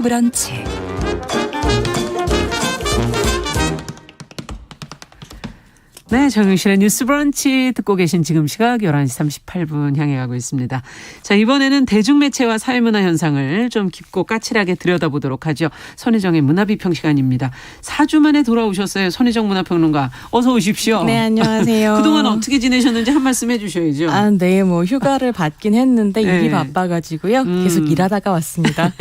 브런치. 네, 정용실의 뉴스 브런치 듣고 계신 지금 시각 11시 38분 향해 가고 있습니다. 자, 이번에는 대중매체와 사회문화 현상을 좀 깊고 까칠하게 들여다보도록 하죠. 손혜정의 문화비평 시간입니다. 4주 만에 돌아오셨어요. 손혜정 문화평론가. 어서 오십시오. 네, 안녕하세요. 그동안 어떻게 지내셨는지 한 말씀 해주셔야죠. 네, 뭐 휴가를 받긴 했는데 네. 일이 바빠가지고요. 계속 일하다가 왔습니다.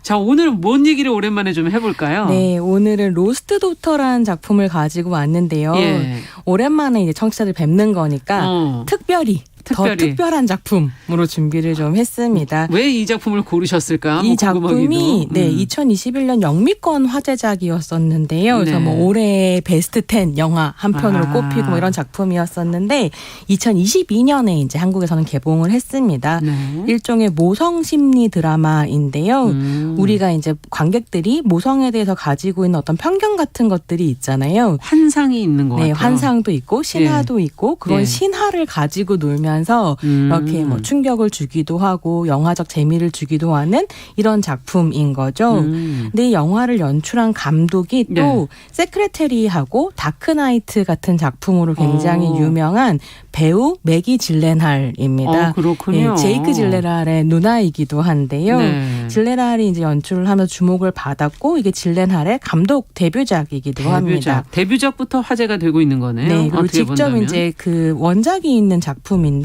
자, 오늘은 뭔 얘기를 오랜만에 좀 해볼까요? 네, 오늘은 로스트 도터라는 작품을 가지고 왔는데요. 예. 오랜만에 이제 청취자들 뵙는 거니까 특별히 더 특별한 작품으로 준비를 좀 했습니다. 왜 이 작품을 고르셨을까? 이 작품이 2021년 영미권 화제작이었었는데요. 그래서 네. 뭐 올해 베스트 10 영화 한 편으로 꼽히고 뭐 이런 작품이었었는데 2022년에 이제 한국에서는 개봉을 했습니다. 네. 일종의 모성 심리 드라마인데요. 우리가 이제 관객들이 모성에 대해서 가지고 있는 어떤 편견 같은 것들이 있잖아요. 환상이 있는 것 같아요. 환상도 있고 신화도 있고 그런 예. 신화를 가지고 놀면서 이렇게 뭐 충격을 주기도 하고 영화적 재미를 주기도 하는 이런 작품인 거죠. 근데 이 영화를 연출한 감독이 또 세크레테리하고 다크나이트 같은 작품으로 굉장히 유명한 배우 매기 질렌할입니다. 그렇군요. 네, 제이크 질렌할의 누나이기도 한데요. 네. 질렌할이 이제 연출을 하면서 주목을 받았고 이게 질렌할의 감독 데뷔작이기도 합니다. 데뷔작부터 화제가 되고 있는 거네요. 네, 그리고 직접 본다면. 이제 그 원작이 있는 작품인데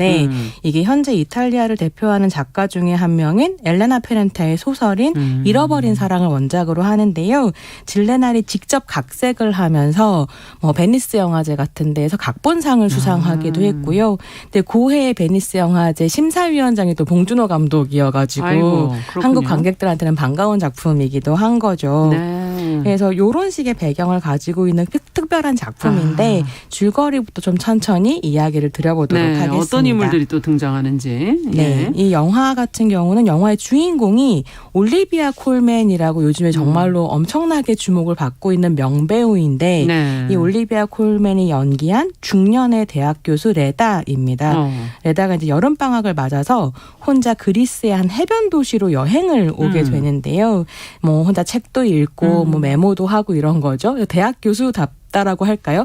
이게 현재 이탈리아를 대표하는 작가 중에 한 명인 엘레나 페렌테의 소설인 잃어버린 사랑을 원작으로 하는데요. 질레날이 직접 각색을 하면서 뭐 베니스 영화제 같은 데에서 각본상을 수상하기도 했고요. 근데 고해 베니스 영화제 심사위원장이 또 봉준호 감독이어가지고 아이고, 한국 관객들한테는 반가운 작품이기도 한 거죠. 네. 그래서 이런 식의 배경을 가지고 있는 특별한 작품인데 줄거리부터 좀 천천히 이야기를 드려보도록 하겠습니다. 어떤 인물들이 또 등장하는지. 네, 이 영화 같은 경우는 영화의 주인공이 올리비아 콜맨이라고 요즘에 정말로 엄청나게 주목을 받고 있는 명배우인데 이 올리비아 콜맨이 연기한 중년의 대학 교수 레다입니다. 레다가 이제 여름 방학을 맞아서 혼자 그리스의 한 해변 도시로 여행을 오게 되는데요. 뭐 혼자 책도 읽고 뭐 메모도 하고 이런 거죠. 대학 교수답다라고 할까요?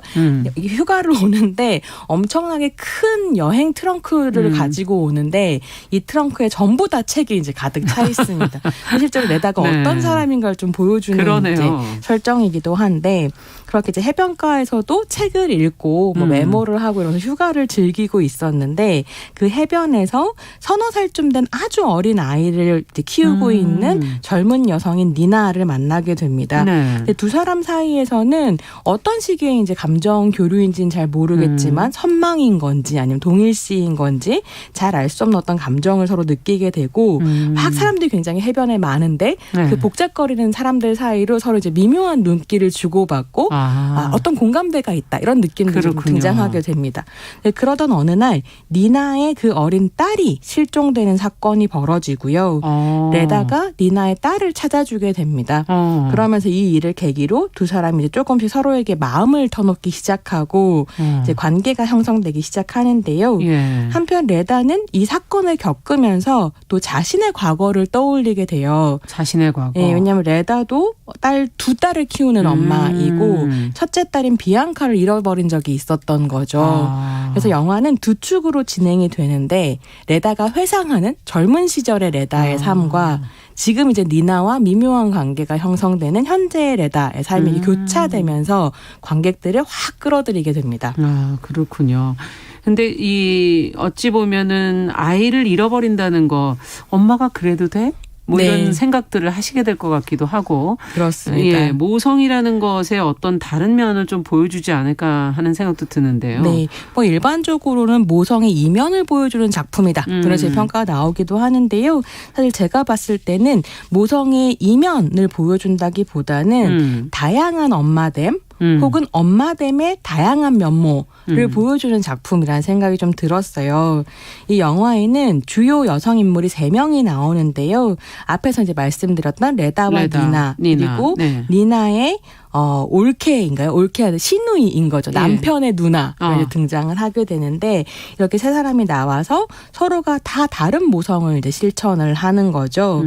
휴가를 오는데 엄청나게 큰 여행 트렁크를 가지고 오는데 이 트렁크에 전부 다 책이 이제 가득 차 있습니다. 실제로 레다가 어떤 사람인가를 좀 보여주는 이제 설정이기도 한데 그렇게 이제 해변가에서도 책을 읽고 뭐 메모를 하고 이러면서 휴가를 즐기고 있었는데 그 해변에서 서너 살쯤 된 아주 어린 아이를 이제 키우고 있는 젊은 여성인 니나를 만나게 됩니다. 근데 두 사람 사이에서는 어떤 식의 이제 감정 교류인지는 잘 모르겠지만 선망인 건지 아니면 동일시인 건지 잘 알 수 없는 어떤 감정을 서로 느끼게 되고 막 사람들이 굉장히 해변에 많은데 그 복잡거리는 사람들 사이로 서로 이제 미묘한 눈길을 주고받고 어떤 공감대가 있다 이런 느낌들이 좀 등장하게 됩니다. 그러던 어느 날 니나의 그 어린 딸이 실종되는 사건이 벌어지고요. 레다가 니나의 딸을 찾아주게 됩니다. 그러면서 이 일을 계기로 두 사람이 이제 조금씩 서로에게 마음을 터놓기 시작하고 이제 관계가 형성되기 시작하는데요. 한편 레다는 이 사건을 겪으면서 또 자신의 과거를 떠올리게 돼요. 자신의 과거. 네, 왜냐하면 레다도 두 딸을 키우는 엄마이고 첫째 딸인 비앙카를 잃어버린 적이 있었던 거죠. 그래서 영화는 두 축으로 진행이 되는데 레다가 회상하는 젊은 시절의 레다의 삶과 지금 이제 니나와 미묘한 관계가 형성되는 현재의 레다의 삶이 교차되면서 관객들을 확 끌어들이게 됩니다. 그렇군요. 근데 이 어찌 보면은 아이를 잃어버린다는 거 엄마가 그래도 돼? 뭐 이런 생각들을 하시게 될 것 같기도 하고. 그렇습니다. 모성이라는 것의 어떤 다른 면을 좀 보여주지 않을까 하는 생각도 드는데요. 네, 뭐 일반적으로는 모성의 이면을 보여주는 작품이다. 그런 식의 평가가 나오기도 하는데요. 사실 제가 봤을 때는 모성의 이면을 보여준다기보다는 다양한 엄마됨 혹은 엄마됨의 다양한 면모를 보여주는 작품이라는 생각이 좀 들었어요. 이 영화에는 주요 여성 인물이 3명이 나오는데요. 앞에서 이제 말씀드렸던 레다와 니나 그리고 니나의 올케인가요? 올케 시누이인 거죠. 예. 남편의 누나가 이제 등장을 하게 되는데 이렇게 세 사람이 나와서 서로가 다 다른 모성을 이제 실천을 하는 거죠.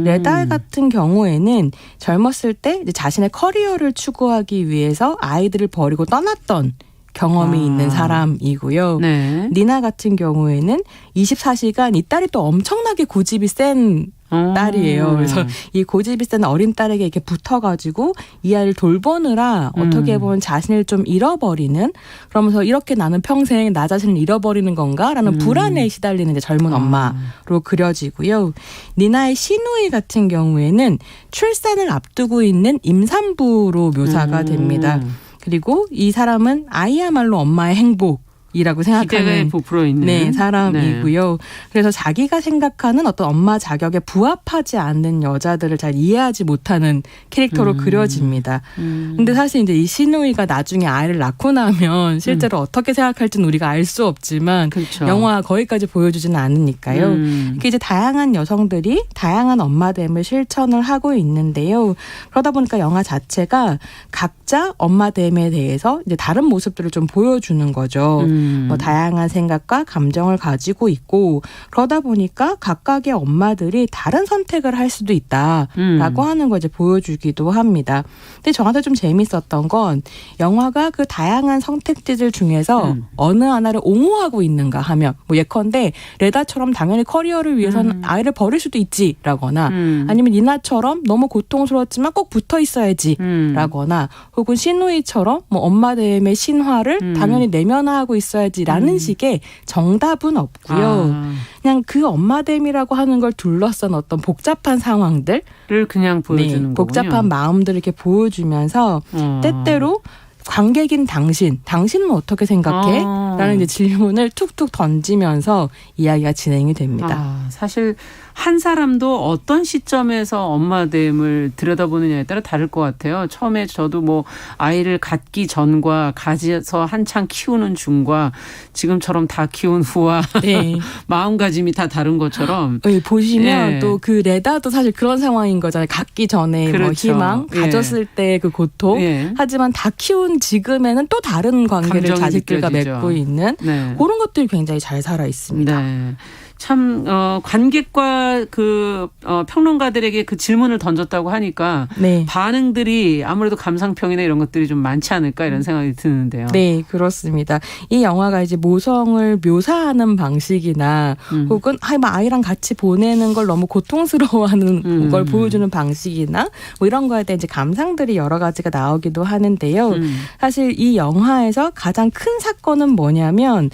레다 같은 경우에는 젊었을 때 이제 자신의 커리어를 추구하기 위해서 아이들을 버리고 떠났던 경험이 있는 사람이고요. 네. 니나 같은 경우에는 24시간 이 딸이 또 엄청나게 고집이 센 딸이에요. 그래서 이 고집이 센 어린 딸에게 이렇게 붙어가지고 이 아이를 돌보느라 어떻게 보면 자신을 좀 잃어버리는, 그러면서 이렇게 나는 평생 나 자신을 잃어버리는 건가라는 불안에 시달리는 이제 젊은 엄마로 그려지고요. 니나의 시누이 같은 경우에는 출산을 앞두고 있는 임산부로 묘사가 됩니다. 그리고 이 사람은 아이야말로 엄마의 행복이라고 생각하는 기대에 부풀어 있는 사람이고요. 네. 그래서 자기가 생각하는 어떤 엄마 자격에 부합하지 않는 여자들을 잘 이해하지 못하는 캐릭터로 그려집니다. 근데 사실 이제 이 시누이가 나중에 아이를 낳고 나면 실제로 어떻게 생각할지는 우리가 알 수 없지만 그렇죠. 영화 거기까지 보여주지는 않으니까요. 이렇게 이제 다양한 여성들이 다양한 엄마됨을 실천을 하고 있는데요. 그러다 보니까 영화 자체가 각자 엄마됨에 대해서 이제 다른 모습들을 좀 보여주는 거죠. 뭐 다양한 생각과 감정을 가지고 있고, 그러다 보니까 각각의 엄마들이 다른 선택을 할 수도 있다라고 하는 걸 이제 보여주기도 합니다. 근데 저한테 좀 재밌었던 건 영화가 그 다양한 선택지들 중에서 어느 하나를 옹호하고 있는가 하면, 뭐 예컨대 레다처럼 당연히 커리어를 위해서는 아이를 버릴 수도 있지라거나 아니면 니나처럼 너무 고통스러웠지만 꼭 붙어 있어야지라거나 혹은 시누이처럼 뭐 엄마됨의 신화를 당연히 내면화하고 있어야지라는 식의 정답은 없고요. 그냥 그 엄마됨이라고 하는 걸 둘러싼 어떤 복잡한 상황들을 그냥 보여주는 거군요. 복잡한 마음들을 이렇게 보여주면서 때때로 관객인 당신은 어떻게 생각해? 라는 이제 질문을 툭툭 던지면서 이야기가 진행이 됩니다. 사실 한 사람도 어떤 시점에서 엄마됨을 들여다보느냐에 따라 다를 것 같아요. 처음에 저도 뭐 아이를 갖기 전과 가져서 한창 키우는 중과 지금처럼 다 키운 후와 네. 마음가짐이 다 다른 것처럼. 네, 보시면 또 그 레다도 사실 그런 상황인 거잖아요. 갖기 전에 그렇죠. 뭐 희망, 가졌을 때 그 고통. 하지만 다 키운 지금에는 또 다른 관계를 자식들과 느껴지죠. 맺고 있는 그런 것들이 굉장히 잘 살아 있습니다. 네. 참 관객과 그 평론가들에게 그 질문을 던졌다고 하니까 반응들이 아무래도 감상평이나 이런 것들이 좀 많지 않을까 이런 생각이 드는데요. 네, 그렇습니다. 이 영화가 이제 모성을 묘사하는 방식이나 혹은 아이랑 같이 보내는 걸 너무 고통스러워하는 걸 보여주는 방식이나 뭐 이런 거에 대한 이제 감상들이 여러 가지가 나오기도 하는데요. 사실 이 영화에서 가장 큰 사건은 뭐냐면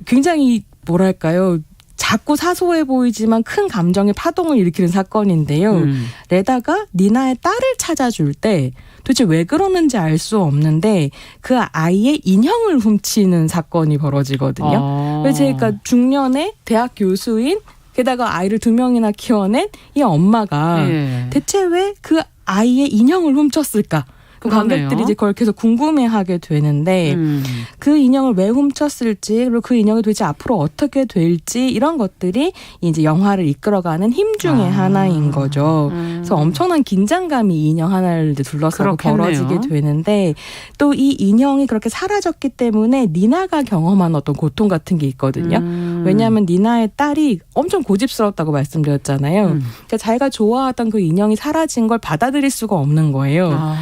굉장히 뭐랄까요? 작고 사소해 보이지만 큰 감정의 파동을 일으키는 사건인데요. 레다가 니나의 딸을 찾아줄 때 도대체 왜 그러는지 알 수 없는데 그 아이의 인형을 훔치는 사건이 벌어지거든요. 그래서 그러니까 중년의 대학 교수인 게다가 아이를 2명이나 키워낸 이 엄마가 대체 왜 그 아이의 인형을 훔쳤을까? 그 관객들이 이제 그걸 계속 궁금해하게 되는데 그 인형을 왜 훔쳤을지 그리고 그 인형이 도대체 앞으로 어떻게 될지 이런 것들이 이제 영화를 이끌어가는 힘 중에 하나인 거죠. 그래서 엄청난 긴장감이 이 인형 하나를 이제 둘러싸고 벌어지게 되는데 또 이 인형이 그렇게 사라졌기 때문에 니나가 경험한 어떤 고통 같은 게 있거든요. 왜냐하면 니나의 딸이 엄청 고집스럽다고 말씀드렸잖아요. 그러니까 자기가 좋아하던 그 인형이 사라진 걸 받아들일 수가 없는 거예요.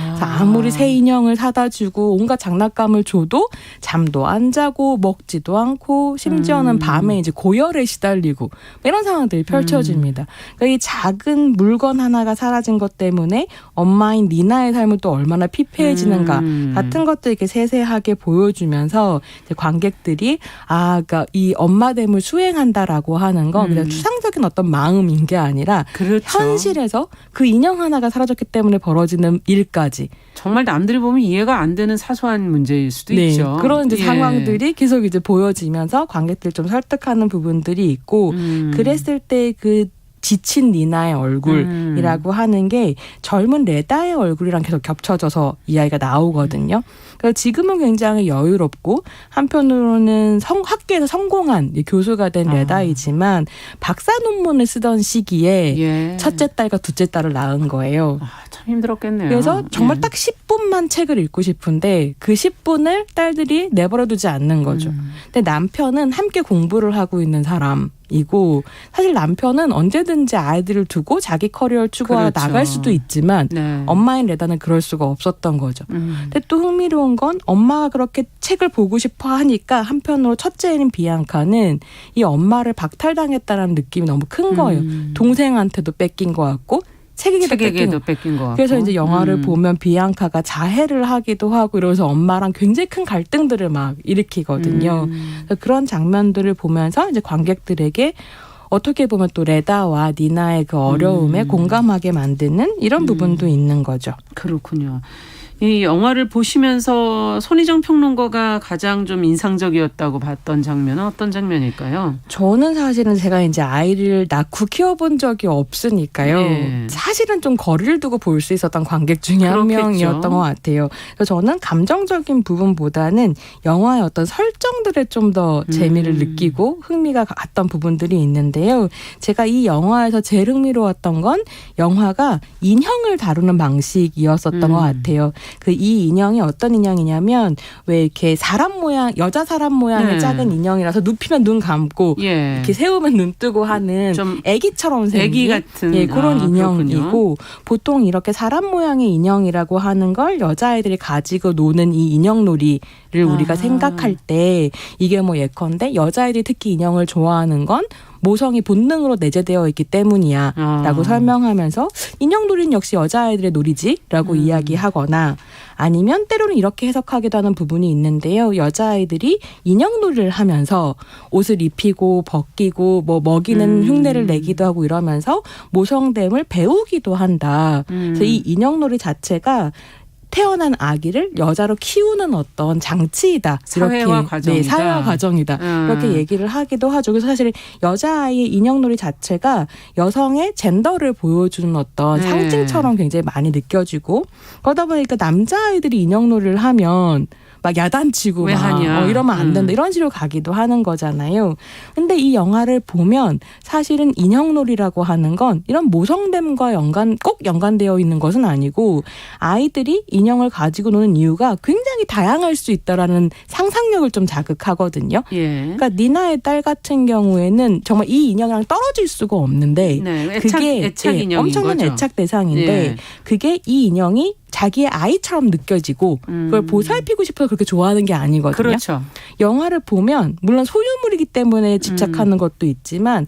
아무리 새 인형을 사다 주고 온갖 장난감을 줘도 잠도 안 자고 먹지도 않고 심지어는 밤에 이제 고열에 시달리고 이런 상황들이 펼쳐집니다. 그러니까 이 작은 물건 하나가 사라진 것 때문에 엄마인 니나의 삶은 또 얼마나 피폐해지는가 같은 것들 이렇게 세세하게 보여주면서 이제 관객들이 그러니까 이 엄마됨을 수행한다라고 하는 건 그냥 추상적인 어떤 마음인 게 아니라 그렇죠. 현실에서 그 인형 하나가 사라졌기 때문에 벌어지는 일까지 정말 남들이 보면 이해가 안 되는 사소한 문제일 수도 있죠. 그런 이제 상황들이 계속 이제 보여지면서 관객들 좀 설득하는 부분들이 있고 그랬을 때 그 지친 니나의 얼굴이라고 하는 게 젊은 레다의 얼굴이랑 계속 겹쳐져서 이야기가 나오거든요. 그래서 지금은 굉장히 여유롭고 한편으로는 학계에서 성공한 교수가 된 레다이지만 박사 논문을 쓰던 시기에 첫째 딸과 둘째 딸을 낳은 거예요. 참 참 힘들었겠네요. 그래서 정말 예. 딱 10분만 책을 읽고 싶은데 그 10분을 딸들이 내버려두지 않는 거죠. 근데 남편은 함께 공부를 하고 있는 사람이고 사실 남편은 언제든지 아이들을 두고 자기 커리어를 추구하러 그렇죠. 나갈 수도 있지만 네. 엄마인 레다는 그럴 수가 없었던 거죠. 근데 또 흥미로운 건 엄마가 그렇게 책을 보고 싶어 하니까 한편으로 첫째인 비앙카는 이 엄마를 박탈당했다는 느낌이 너무 큰 거예요. 동생한테도 뺏긴 것 같고 책에게도 뺏긴 것 같고. 그래서 이제 영화를 보면 비앙카가 자해를 하기도 하고 이러면서 엄마랑 굉장히 큰 갈등들을 막 일으키거든요. 그래서 그런 장면들을 보면서 이제 관객들에게 어떻게 보면 또 레다와 니나의 그 어려움에 공감하게 만드는 이런 부분도 있는 거죠. 그렇군요. 이 영화를 보시면서 손희정 평론가가 가장 좀 인상적이었다고 봤던 장면은 어떤 장면일까요? 저는 사실은 제가 이제 아이를 낳고 키워본 적이 없으니까요. 예. 사실은 좀 거리를 두고 볼 수 있었던 관객 중에 한 그렇겠죠. 명이었던 것 같아요. 그래서 저는 감정적인 부분보다는 영화의 어떤 설정들에 좀 더 재미를 느끼고 흥미가 갔던 부분들이 있는데요. 제가 이 영화에서 제일 흥미로웠던 건 영화가 인형을 다루는 방식이었었던 것 같아요. 그 이 인형이 어떤 인형이냐면 왜 이렇게 사람 모양 여자 사람 모양의 네. 작은 인형이라서 눕히면 눈 감고 예. 이렇게 세우면 눈 뜨고 하는 좀 애기처럼 생긴 애기 같은 예, 그런 인형이고 그렇군요. 보통 이렇게 사람 모양의 인형이라고 하는 걸 여자아이들이 가지고 노는 이 인형놀이를 우리가 생각할 때 이게 뭐 예컨대 여자아이들이 특히 인형을 좋아하는 건 모성이 본능으로 내재되어 있기 때문이야 라고 설명하면서 인형놀이는 역시 여자아이들의 놀이지라고 이야기하거나 아니면 때로는 이렇게 해석하기도 하는 부분이 있는데요. 여자아이들이 인형놀이를 하면서 옷을 입히고 벗기고 뭐 먹이는 흉내를 내기도 하고 이러면서 모성됨을 배우기도 한다. 그래서 이 인형놀이 자체가 태어난 아기를 여자로 키우는 어떤 장치이다. 사회화 과정이다. 네, 사회화 과정이다. 그렇게 얘기를 하기도 하죠. 그래서 사실 여자아이의 인형놀이 자체가 여성의 젠더를 보여주는 어떤 상징처럼 굉장히 많이 느껴지고 그러다 보니까 남자아이들이 인형놀이를 하면 막 야단치고 왜 막 하냐. 이러면 안 된다. 이런 식으로 가기도 하는 거잖아요. 근데 이 영화를 보면 사실은 인형놀이라고 하는 건 이런 모성됨과 꼭 연관되어 있는 것은 아니고 아이들이 인형을 가지고 노는 이유가 굉장히 다양할 수 있다라는 상상력을 좀 자극하거든요. 예. 그러니까 니나의 딸 같은 경우에는 정말 이 인형이랑 떨어질 수가 없는데 네, 그게 애착 인형인 엄청난 거죠. 애착 대상인데 예. 그게 이 인형이 자기의 아이처럼 느껴지고 그걸 보살피고 싶어서 그렇게 좋아하는 게 아니거든요. 그렇죠. 영화를 보면 물론 소유물이기 때문에 집착하는 것도 있지만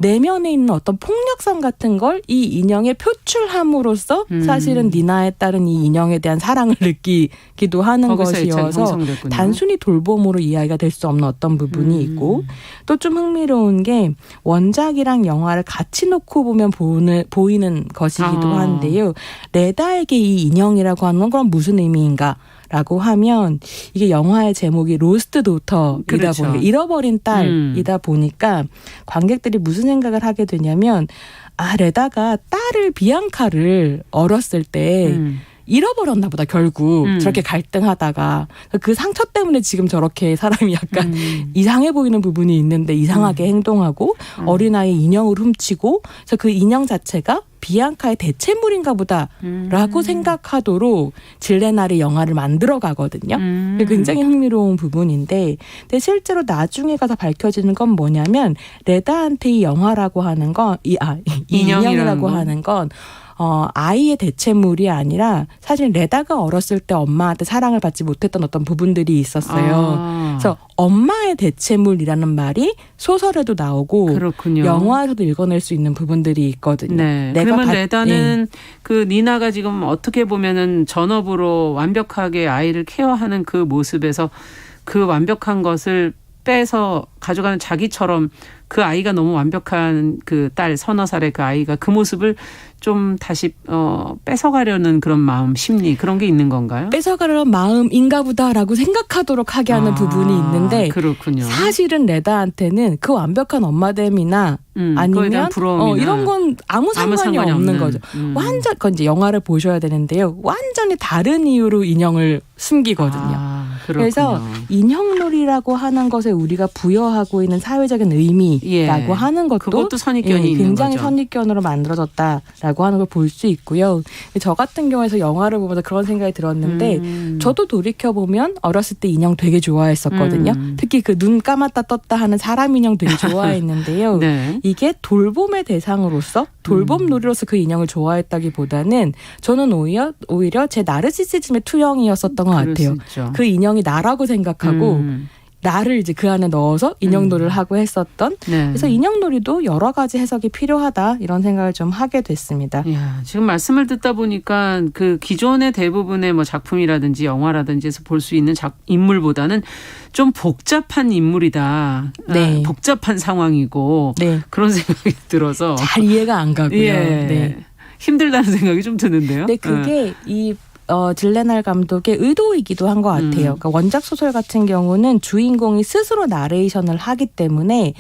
내면에 있는 어떤 폭력성 같은 걸 이 인형에 표출함으로써 사실은 니나에 따른 이 인형에 대한 사랑을 느끼기도 하는 것이어서 단순히 돌봄으로 이해가 될 수 없는 어떤 부분이 있고 또 좀 흥미로운 게 원작이랑 영화를 같이 놓고 보면 보이는 것이기도 한데요. 레다에게 이 인형이라고 하는 건 그럼 무슨 의미인가? 라고 하면 이게 영화의 제목이 로스트 도터이다 그렇죠. 보니까 잃어버린 딸이다 보니까 관객들이 무슨 생각을 하게 되냐면 레다가 딸을 비앙카를 어렸을 때 잃어버렸나 보다 결국 저렇게 갈등하다가 그 상처 때문에 지금 저렇게 사람이 약간 이상해 보이는 부분이 있는데 이상하게 행동하고 어린아이 인형을 훔치고 그래서 그 인형 자체가 비앙카의 대체물인가 보다라고 생각하도록 질레날이 영화를 만들어 가거든요. 굉장히 흥미로운 부분인데 근데 실제로 나중에 가서 밝혀지는 건 뭐냐면 레다한테 이 영화라고 하는 건 이 인형이라고 하는 건 아이의 대체물이 아니라 사실 레다가 어렸을 때 엄마한테 사랑을 받지 못했던 어떤 부분들이 있었어요. 그래서 엄마의 대체물이라는 말이 소설에도 나오고 그렇군요. 영화에서도 읽어낼 수 있는 부분들이 있거든요. 네. 그러면 레다는 그 니나가 지금 어떻게 보면은 전업으로 완벽하게 아이를 케어하는 그 모습에서 그 완벽한 것을 빼서 가져가는 자기처럼 그 아이가 너무 완벽한 그 딸 30살의 그 아이가 그 모습을 좀 다시 뺏어가려는 그런 마음, 심리 그런 게 있는 건가요? 뺏어가려는 마음인가 보다라고 생각하도록 하게 하는 부분이 있는데 그렇군요. 사실은 레다한테는 그 완벽한 엄마됨이나 아니면 이런 건 아무 상관이 없는 거죠. 완전 그건 이제 영화를 보셔야 되는데요. 완전히 다른 이유로 인형을 숨기거든요. 그래서 인형놀이라고 하는 것에 우리가 부여하고 있는 사회적인 의미라고 하는 그것도 선입견이 있는 굉장히 거죠. 선입견으로 만들어졌다라고 하는 걸 볼 수 있고요. 저 같은 경우에서 영화를 보면서 그런 생각이 들었는데 저도 돌이켜보면 어렸을 때 인형 되게 좋아했었거든요. 특히 그 눈 감았다 떴다 하는 사람 인형 되게 좋아했는데요. 네. 이게 돌봄의 대상으로서 돌봄놀이로서 그 인형을 좋아했다기보다는 저는 오히려 제 나르시시즘의 투영이었었던 것 같아요. 그 인형이 나라고 생각하고 나를 이제 그 안에 넣어서 인형놀이를 하고 했었던. 그래서 인형놀이도 여러 가지 해석이 필요하다 이런 생각을 좀 하게 됐습니다. 이야, 지금 말씀을 듣다 보니까 그 기존의 대부분의 뭐 작품이라든지 영화라든지에서 볼 수 있는 인물보다는 좀 복잡한 인물이다. 네. 복잡한 상황이고 그런 생각이 들어서 잘 이해가 안 가고요. 네. 힘들다는 생각이 좀 드는데요. 네, 그게 이 질레날 감독의 의도이기도 한 것 같아요. 그러니까 원작 소설 같은 경우는 주인공이 스스로 나레이션을 하기 때문에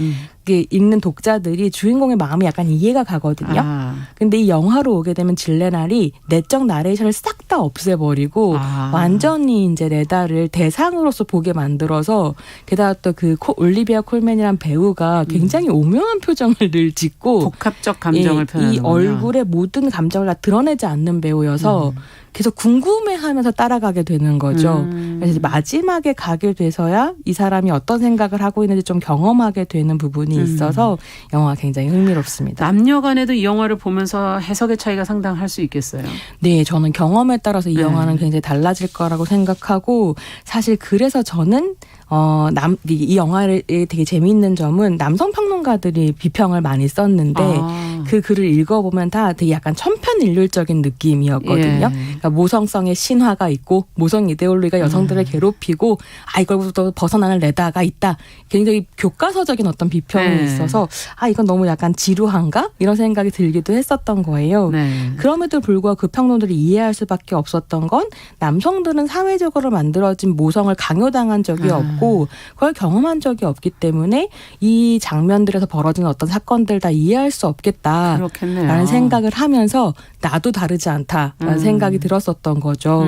읽는 독자들이 주인공의 마음이 약간 이해가 가거든요. 근데 이 영화로 오게 되면 질레날이 내적 나레이션을 싹 다 없애버리고 완전히 이제 레다를 대상으로서 보게 만들어서 게다가 또 그 올리비아 콜맨이란 배우가 굉장히 오묘한 표정을 늘 짓고 복합적 감정을 표현하는 이 얼굴의 모든 감정을 다 드러내지 않는 배우여서 계속 궁금해하면서 따라가게 되는 거죠. 그래서 마지막에 가게 돼서야 이 사람이 어떤 생각을 하고 있는지 좀 경험하게 되는 부분이 있어서 영화가 굉장히 흥미롭습니다. 남녀 간에도 이 영화를 보면서 해석의 차이가 상당할 수 있겠어요. 네, 저는 경험에 따라서 이 영화는 굉장히 달라질 거라고 생각하고 사실 그래서 저는 이 영화를 되게 재미있는 점은 남성 평론가들이 비평을 많이 썼는데 그 글을 읽어보면 다 되게 약간 천편일률적인 느낌이었거든요. 그러니까 모성성의 신화가 있고 모성 이데올로기가 여성들을 괴롭히고 이걸부터 벗어나는 레다가 있다. 굉장히 교과서적인 어떤 비평이 있어서 이건 너무 약간 지루한가? 이런 생각이 들기도 했었던 거예요. 그럼에도 불구하고 그 평론들이 이해할 수밖에 없었던 건 남성들은 사회적으로 만들어진 모성을 강요당한 적이 없고 그걸 경험한 적이 없기 때문에 이 장면들에서 벌어지는 어떤 사건들 다 이해할 수 없겠다. 그렇겠네요. 라는 생각을 하면서 나도 다르지 않다라는 생각이 들었었던 거죠.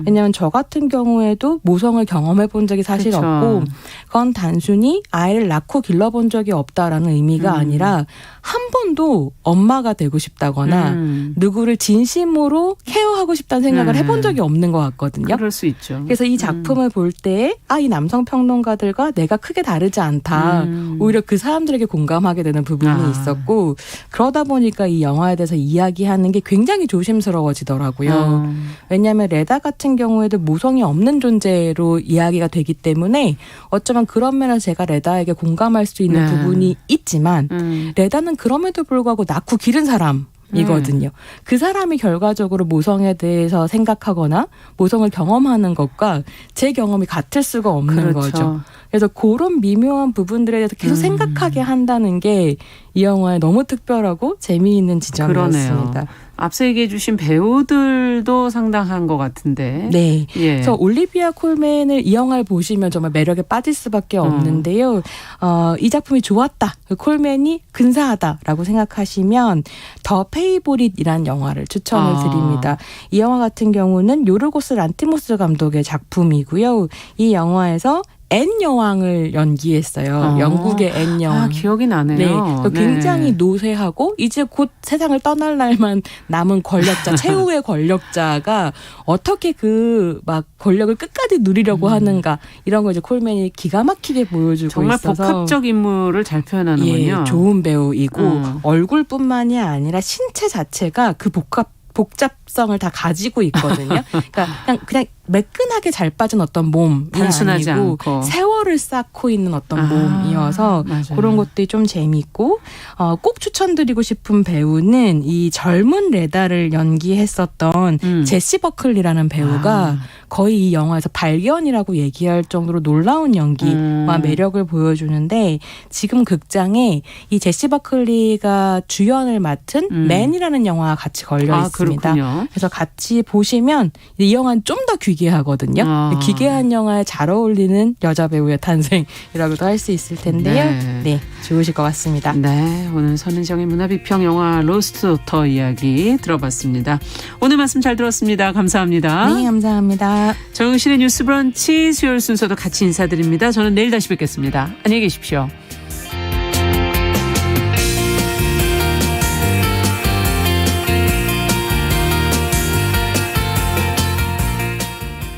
왜냐하면 저 같은 경우에도 모성을 경험해 본 적이 사실 없고 그건 단순히 아이를 낳고 길러본 적이 없다라는 의미가 아니라 한 번도 엄마가 되고 싶다거나 누구를 진심으로 케어하고 싶다는 생각을 해본 적이 없는 것 같거든요. 그럴 수 있죠. 그래서 이 작품을 볼 때 이 남성 평론가들과 내가 크게 다르지 않다. 오히려 그 사람들에게 공감하게 되는 부분이 있었고 그러다 보니까 이 영화에 대해서 이야기하는 게 굉장히 조심스러워지더라고요. 왜냐하면 레다 같은 경우에도 모성이 없는 존재로 이야기가 되기 때문에 어쩌면 그런 면에서 제가 레다에게 공감할 수 있는 부분이 있지만 레다는 그럼에도 불구하고 낳고 기른 사람이거든요. 그 사람이 결과적으로 모성에 대해서 생각하거나 모성을 경험하는 것과 제 경험이 같을 수가 없는 거죠. 그래서 그런 미묘한 부분들에 대해서 계속 생각하게 한다는 게 이 영화의 너무 특별하고 재미있는 지점이었습니다. 그러네요. 앞서 얘기해 주신 배우들도 상당한 것 같은데. 네. 그래서 올리비아 콜맨을 이 영화를 보시면 정말 매력에 빠질 수밖에 없는데요. 이 작품이 좋았다. 콜맨이 근사하다라고 생각하시면 더 페이보릿이라는 영화를 추천을 드립니다. 이 영화 같은 경우는 요르고스 란티모스 감독의 작품이고요. 이 영화에서 앤 여왕을 연기했어요. 영국의 앤 여왕. 기억이 나네요. 네. 굉장히 노쇠하고 이제 곧 세상을 떠날 날만 남은 권력자, 최후의 권력자가 어떻게 그 막 권력을 끝까지 누리려고 하는가 이런 걸 이제 콜맨이 기가 막히게 보여주고 정말 있어서 복합적 인물을 잘 표현하는군요. 좋은 배우이고 얼굴뿐만이 아니라 신체 자체가 그 복잡성을 다 가지고 있거든요. 그러니까 그냥 매끈하게 잘 빠진 어떤 몸이 단순하지 아니고 않고. 세월을 쌓고 있는 어떤 몸이어서 맞아요. 그런 것들이 좀 재미있고 꼭 추천드리고 싶은 배우는 이 젊은 레다를 연기했었던 제시 버클리라는 배우가 거의 이 영화에서 발견이라고 얘기할 정도로 놀라운 연기와 매력을 보여주는데 지금 극장에 이 제시 버클리가 주연을 맡은 맨이라는 영화가 같이 걸려 있습니다. 그렇군요. 그래서 같이 보시면 이 영화는 좀 더 귀 기괴하거든요. 기괴한 영화에 잘 어울리는 여자 배우의 탄생이라고도 할 수 있을 텐데요. 네, 좋으실 것 같습니다. 네, 오늘 선은정의 문화비평 영화 로스트 도터 이야기 들어봤습니다. 오늘 말씀 잘 들었습니다. 감사합니다. 네, 감사합니다. 정영실의 뉴스 브런치 수요일 순서도 같이 인사드립니다. 저는 내일 다시 뵙겠습니다. 안녕히 계십시오.